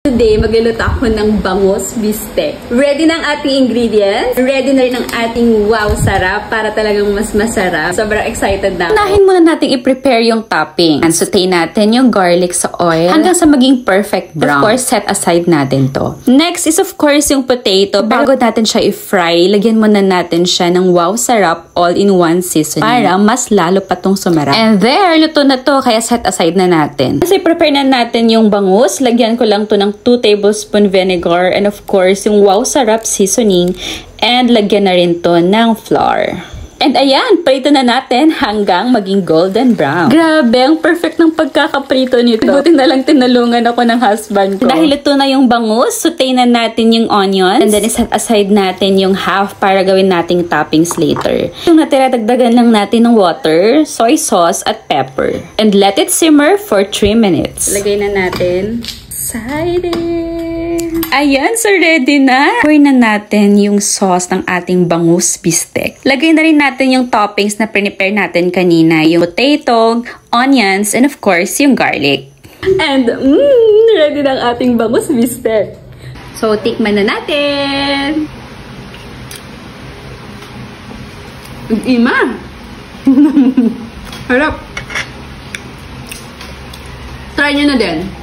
Today, magluluto ako ng bangus bistek. Ready na ang ating ingredients. Ready na rin ang ating wow sarap para talagang mas masarap. Sobrang excited na ako. Unahin muna natin i-prepare yung topping. And saute natin yung garlic sa oil hanggang sa maging perfect brown. Of course, set aside natin to. Next is of course yung potato. Bago natin siya i-fry, lagyan muna natin siya ng wow sarap all-in-one seasoning para mas lalo pa tong sumarap. And there, luto na to kaya set aside na natin. Kasi prepare na natin yung bangus. Lagyan ko lang to ng 2 tablespoon vinegar and of course yung wow sarap seasoning and lagyan na rin to ng flour. And ayan, prito na natin hanggang maging golden brown. Grabe, ang perfect ng pagkakaprito nito. Buti na lang tinulungan ako ng husband ko. Dahil ito na yung bangus, saute na natin yung onions. And then set aside natin yung half para gawin nating toppings later. Yung natira, dagdagan lang natin ng water, soy sauce, at pepper. And let it simmer for 3 minutes. Lagay na natin. Excited! Ayan, so ready na. Pour na natin yung sauce ng ating bangus bistek. Lagay na rin natin yung toppings na prepare natin kanina. Yung potato, onions, and of course, yung garlic. And, ready na ang ating bangus bistek. So, tikman na natin! Ima! Harap! Try nyo na din.